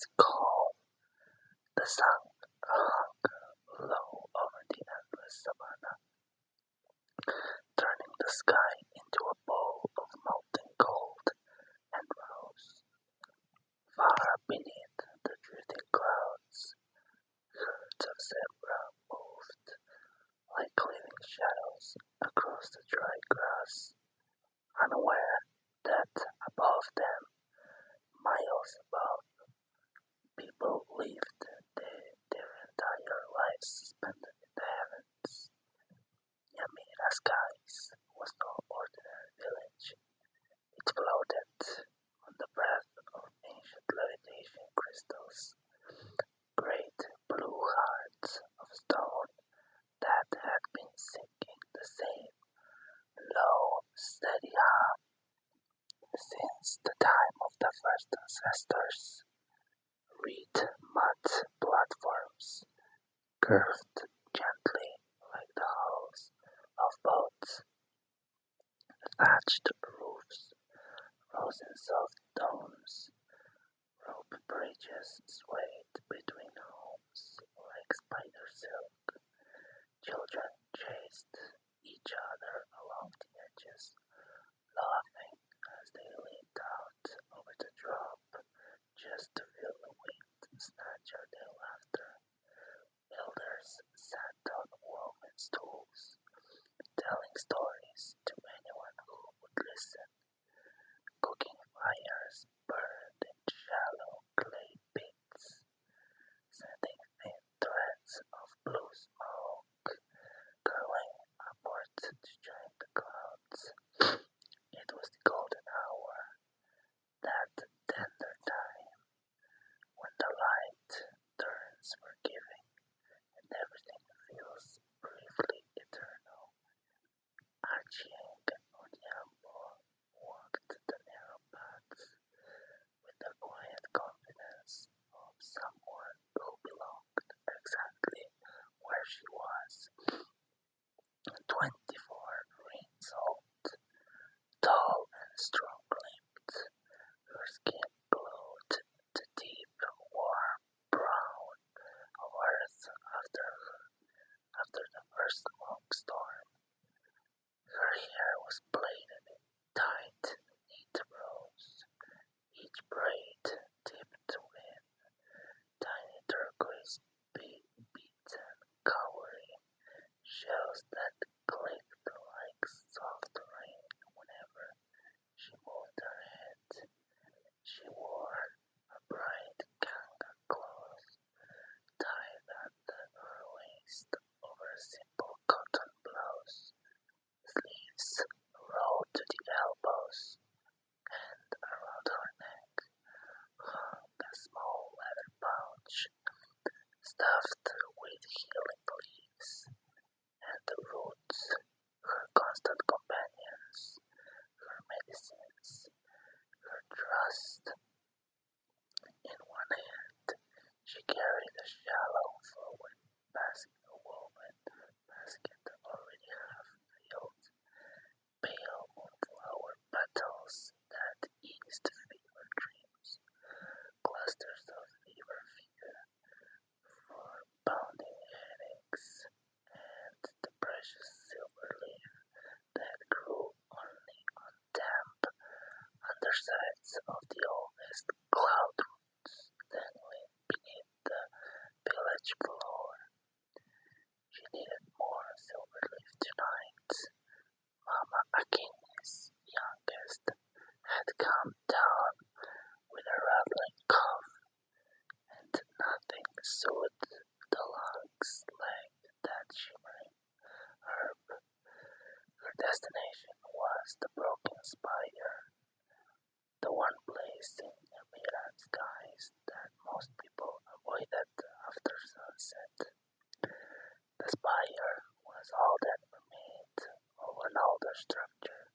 was calm. The sun hung low over the endless savanna, turning the sky into a bowl of molten gold and rose. Far beneath the drifting clouds, herds of zebra moved like living shadows across the dry grass, unaware that above them, miles above, people lived their entire lives suspended in the heavens. Yamira Skies was no ordinary village. It floated on the breath of ancient levitation crystals, great blue hearts of stone that had been singing the same low, steady hum since the time of the first ancestors. Reed mud platforms curved gently like the hulls of boats. Thatched roofs rose in soft domes. Rope bridges swayed between homes like spider silk. Children chased each other along the edges, laughing as they leaned out over the drop just to feel the wind snatch at their laughter. Elders sat on woven stools, telling stories to anyone who would listen. Cooking fires burned in shallow clay pits, sending thin threads of blue smoke curling upward to join the clouds. It was the golden hour, that tender time, when the light turns forgiving and everything feels briefly eternal. Achieng Odiambo walked the narrow paths with the quiet confidence of someone who belonged exactly where she was. 24 reigns old, tall and strong-limbed, her skin glowed the deep, warm brown of earth after the first long storm. Her hair was plaited in tight, neat rows, each braid tipped with tiny turquoise beads and cowrie shells that clicked like soft rain whenever she moved her head. She wore a bright kanga cloth tied at her waist over a simple cotton blouse. Sleeves rolled to the elbows, and around her neck hung a small leather pouch stuffed with healing leaves and roots, her constant companions, her medicines, her trust. In one hand, she carried a shallow woven basket already half filled, pale moonflower petals that eased fever dreams, clusters of fever for pounding headaches, and the precious silver leaf that grew only on damp undersides of the oldest cloud roots dangling beneath the village floor. She needed more silver leaf tonight. Mama Akini's youngest had come down with a rattling cough, and nothing soothed the lungs like that shimmering herb. Her destination was the broken spire, the one place in Emiran skies that most people avoided after sunset. The spire was all that remained of an older structure,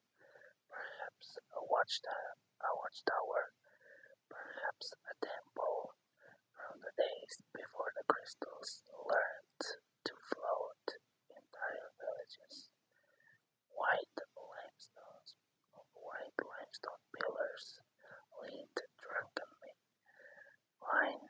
perhaps a watchtower, perhaps a temple from the days before the crystals learned to float entire villages. White limestone pillars leaned drunkenly, lined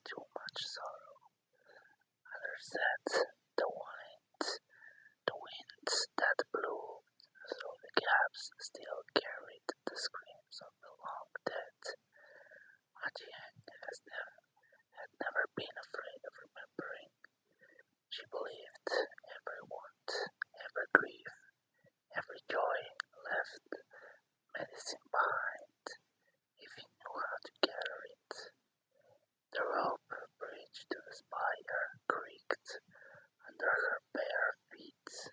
too much sorrow. Others said the winds that blew through the gaps still carried the screams of the long dead. Ajiang had never been afraid of remembering. She believed every want, every grief, every joy left medicine behind if he knew how to gather it. The rope bridge to the spire creaked under her bare feet.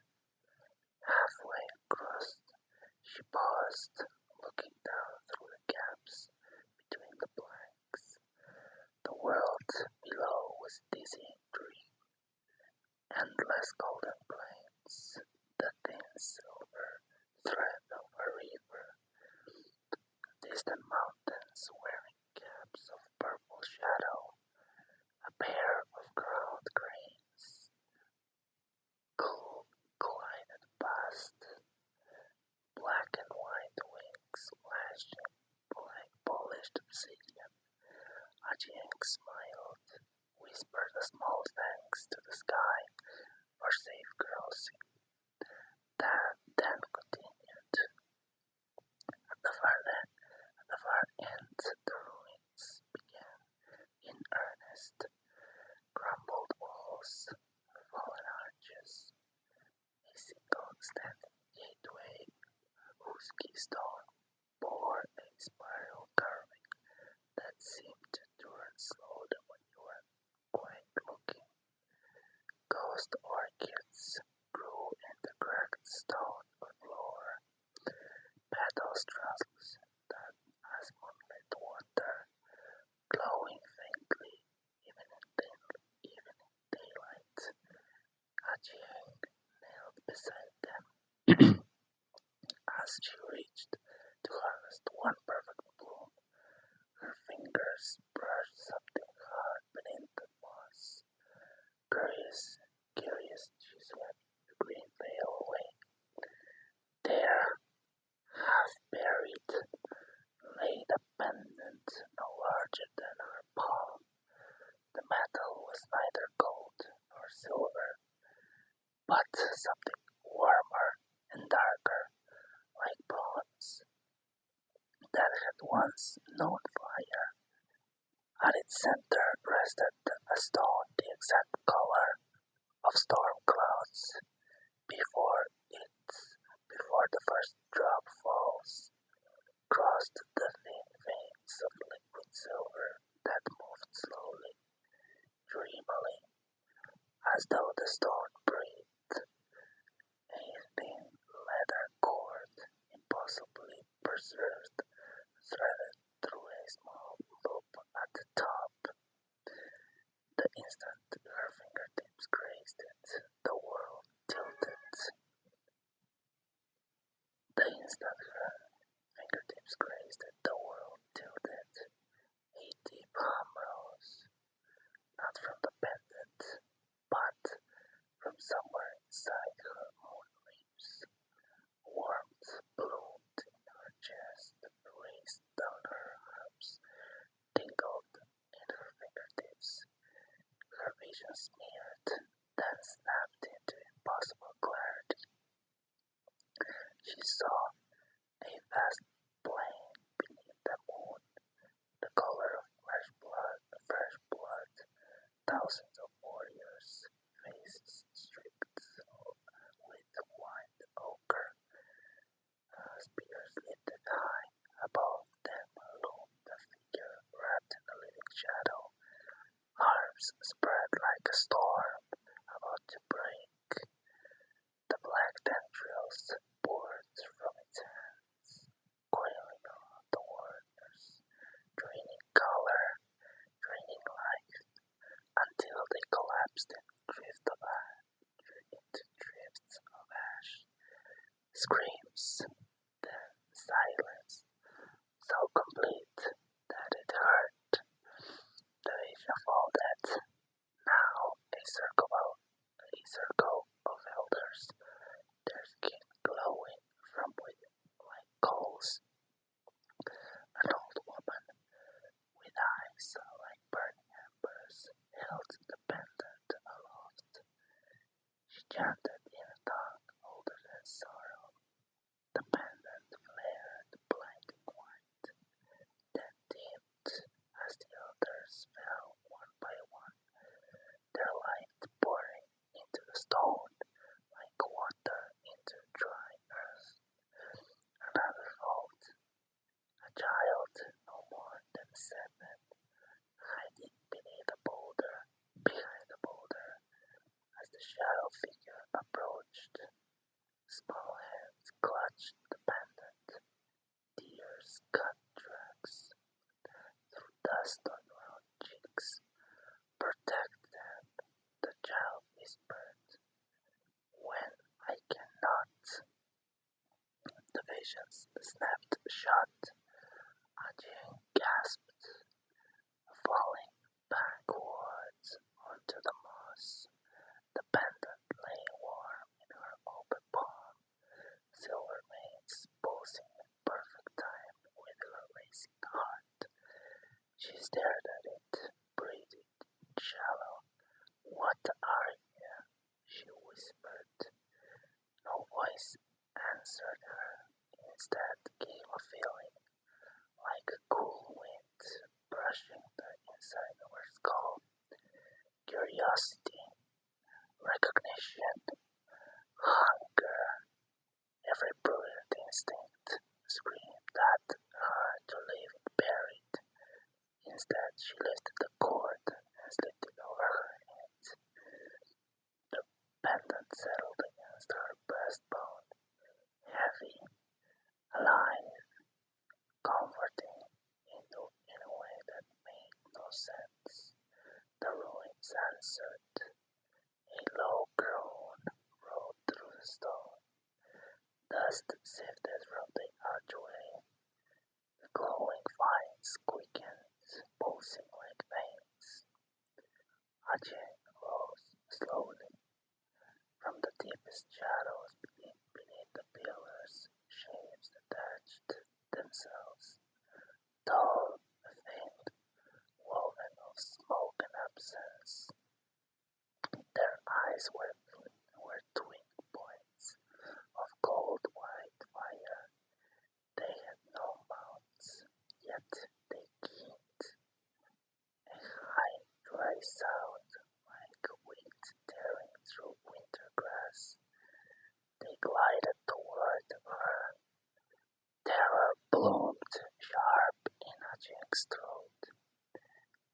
Halfway across, she paused, looking down through the gaps between the planks. The world below was a dizzying dream. Endless golden plains, the thin silver thread of a river, distant mountains wearing caps of purple shadow, a pair of crowned cranes glided past, black and white wings flashing like polished obsidian. Ajiang smiled, whispered a small thanks to the sky for safe crossing, then continued. At the far end, the ruins began in earnest. Crumbled walls, fallen arches, a single standing gateway whose keystone bore a spiral carving that seemed to turn slowly when you weren't quite looking. Ghost orchids grew in the cracked stone floor, petals translucent as moonlit water, glowing faintly even in daylight. Ajiang knelt beside them as she reached to harvest one perfect bloom. Her fingers brushed something hard beneath the moss. Curious, she swept the green veil away. There, half buried, lay the pendant no larger than her palm. The metal was neither gold nor silver, but something warmer and darker, like bronze, that had once known fire. At its center rested a stone the exact color of storm clouds. Before the first drop falls, crossed the thin veins of liquid silver that moved slowly, dreamily, as though the stone breathed. A thin leather cord, impossibly preserved, threaded through a small loop at the top. The instant her fingertips grazed it, the world tilted. The instant her fingertips grazed it, the world tilted. A deep hum rose, not from the pendant, but from somewhere inside her own lips. Warmth bloomed in her chest, raced down her arms, tingled in her fingertips. Her vision smeared, then snapped into impossible clarity. She saw a vast plain beneath the moon, the color of fresh blood, thousands of warriors, faces streaked with white ochre, spears lifted high. Above them loomed a figure wrapped in a living shadow, arms spread like a storm about to break. The black tendrils poured from its hands, coiling around the warriors, draining color, draining life, until they collapsed into drifts of ash. Screams, then silence, so complete that it hurt. The vision folded. Now a circle of elders, their skin glowing from within like coals. An old woman with eyes like burning embers chanted in a tongue older than sorrow. The pendant flared blinding white, then dimmed as the others fell one by one, their light pouring into the stone like water into dry earth. Another fold, a child no more than 7, hiding behind the boulder, as the shadow figure approached. Small hands clutched the pendant, tears cut tracks through dust on round cheeks. Protect them, the child whispered. When I cannot. The visions snapped shut. Ajay gasped, falling backwards onto the moss. The pendant lay warm in her open palm, silver veins pulsing in perfect time with her racing heart. She stared at it, breathing shallow. What are you? She whispered. No voice answered her. Instead came a feeling like a cool wind brushing the inside of her skull. Curiosity, recognition, hunger, every brilliant instinct screamed at her to leave it buried. Instead, she lifted the cord and slipped it over her head. The pendant settled against her breastbone, heavy, alive, comforting in a way that made no sense. The ruins answered. A low groan rolled through the stone. Dust sifted from the archway. The glowing vines quickened, pulsing like veins. Ajay rose slowly. From the deepest shadows beneath the pillars, shapes detached themselves, tall, faint, woven of smoke and absence. Their eyes were twin points of cold white fire. They had no mouths, yet they keened. A high, dry sound like wind tearing through winter grass. They glided toward her. Terror bloomed sharp in Ajing's throat.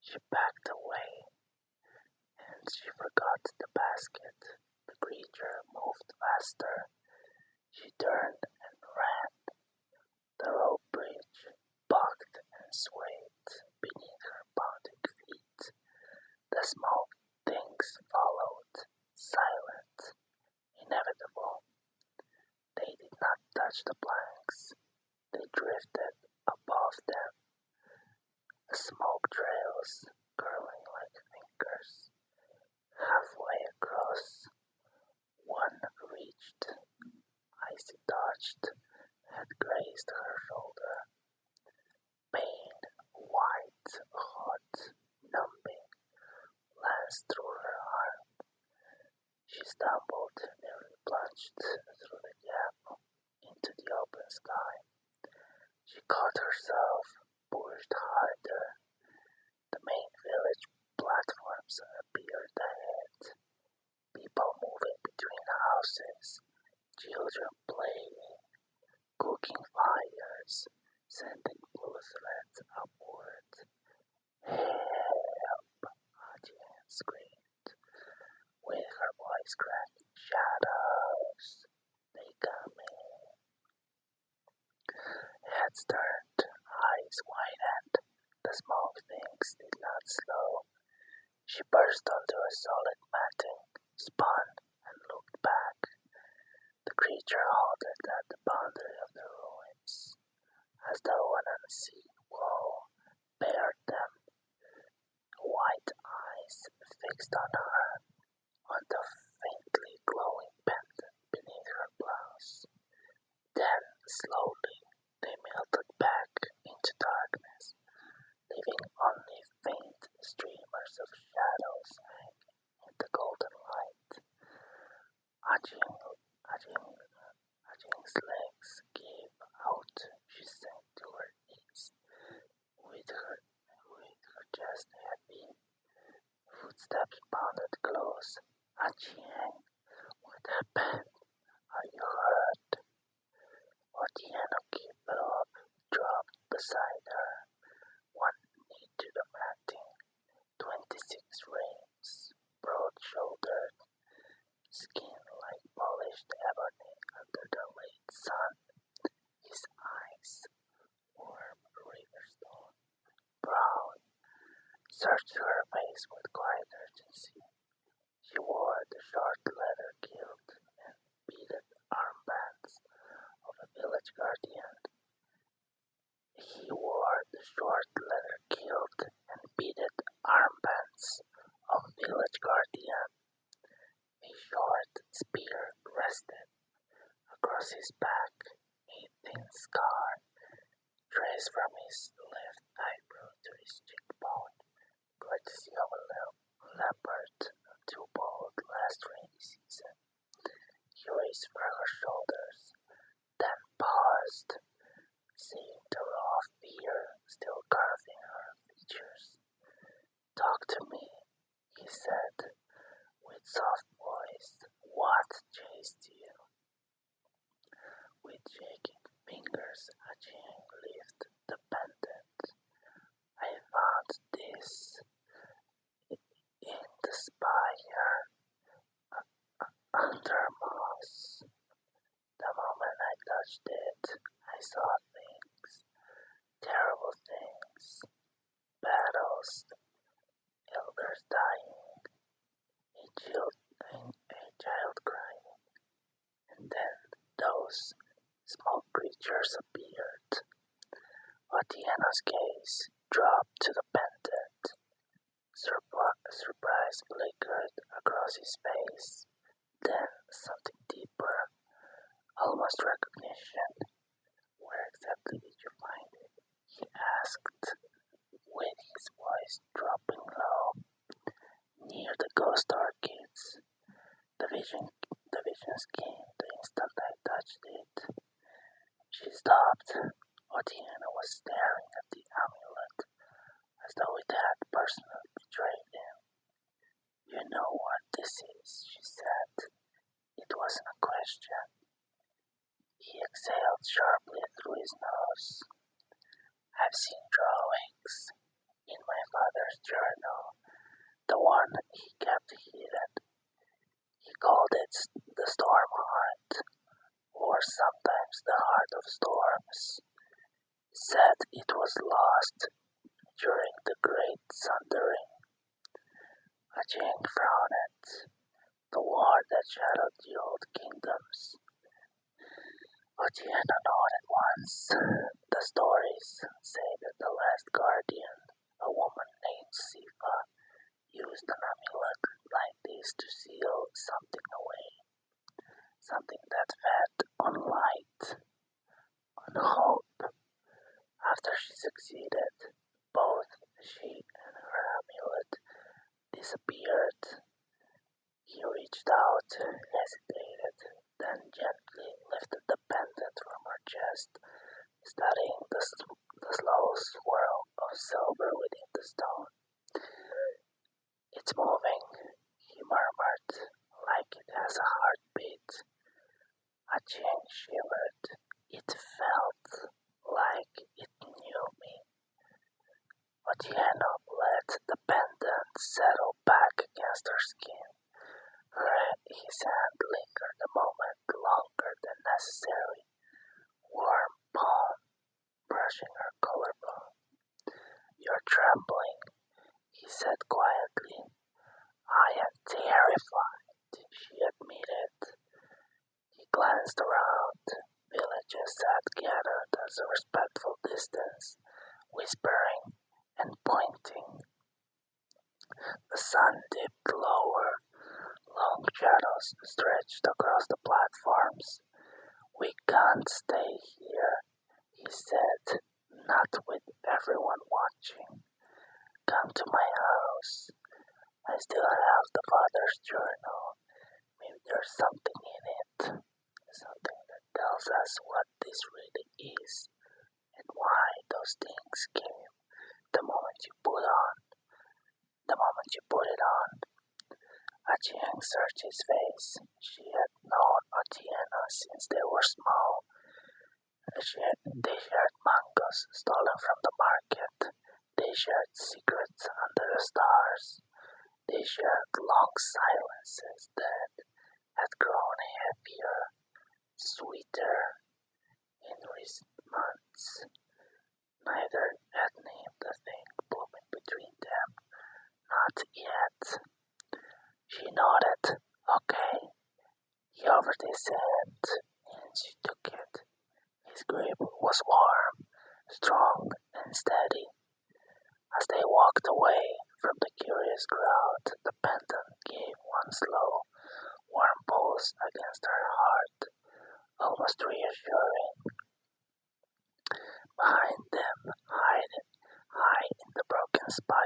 She backed away, and she forgot the basket. The creature moved faster. She turned and ran. The rope bridge bucked and swayed beneath her pounding feet. The small things followed, silent, inevitable. They did not touch the planks. They drifted above them, smoke trails curling like fingers. Halfway across, one reached, icy touched, had grazed her shoulder. Pain, white, hot, numbing, lanced through her arm. She stumbled, nearly plunged through the gap into the open sky. She caught herself, pushed harder. The main village platforms appeared ahead. People moving between houses, children playing, cooking fires, sending blue threads upward. Help! Adrian screamed, with her voice cracking. Shadows! They coming! Heads turned, eyes widened. The small things did not slow. She burst onto a solid matting, spun, and looked back. The creature halted at the boundary of the ruins, as though an unseen wall bared them. White eyes fixed on her, on the faintly glowing pendant beneath her blouse. Then, slowly, they melted back into darkness, leaving only faint streamers of shadows hanging in the golden light. Footsteps pounded close. Achieng, what happened? Are you hurt? Otieno gave up, dropped beside her, one knee to the matting. 26 rings, broad-shouldered, skin like polished ebony under the late sun. His eyes, warm riverstone, brown, searched her face with quiet urgency. She wore the short leather kilt and beaded armbands of a village guardian. He wore the short leather kilt and beaded armbands of a village guardian. A short spear rested across his back, a thin scar traced from his left eyebrow to his cheekbone, courtesy of a leopard too bold last rainy season. He raised her shoulders, then paused, seeing the raw fear still carving her features. "Talk to me," he said, with soft voice. "What chased you?" With shaking fingers, Achieng lifted the pendant. "I found this in the spire under moss. The moment I touched it, I saw things, terrible things, battles, elders dying, a child crying, and then those small creatures appeared." Otieno's gaze dropped to the pendant. Surprise flickered across his face, then something deeper, almost recognition. "Where exactly did you find it?" he asked, with his voice dropping low. "Near the ghost orchids. The visions came the instant I touched it." She stopped. Otieno was staring at the amulet, as though it had personally betrayed him. "You know what this is," she said. It wasn't a question. He exhaled sharply through his nose. "I've seen drawings in my father's journal, the one he kept hidden. He called it the storm heart, or sometimes the heart of storms. Said it was lost during the Great Sundering." Achieng frowned. "The war that shadowed the old kingdoms." Otieno nodded once. "The stories say that the last guardian, a woman named Sifa, used an amulet like this to seal something away. Something that fed on light, on hope. After she succeeded, both she and her amulet disappeared." He reached out, hesitated, then gently lifted the pendant from her chest, studying the slow swirl of silver within the stone. "It's moving," he murmured, "like it has a heartbeat." Achieng shivered. It felt like it knew me. Otieno let the pendant settle back against her skin. His hand lingered a moment longer than necessary, warm palm brushing her collarbone. "You're trembling," he said quietly. "I am terrified," she admitted. He glanced around. Villagers had gathered at a respectful distance, whispering and pointing. The sun dipped lower. Long shadows stretched across the platforms. "We can't stay here," he said, "not with everyone watching. Come to my house. I still have the father's journal. Maybe there's something in it. Something that tells us what this really is, and why those things came the moment you put it on." Jiang searched his face. She had known Otiana since they were small. They shared mangoes stolen from the market. They shared secrets under the stars. They shared long silences that had grown heavier, sweeter in recent months. Neither had named the thing blooming between them. Not yet. She nodded. Okay. He offered his hand, and she took it. His grip was warm, strong, and steady. As they walked away from the curious crowd, the pendant gave one slow, warm pulse against her heart, almost reassuring. Behind them, high in the broken spire,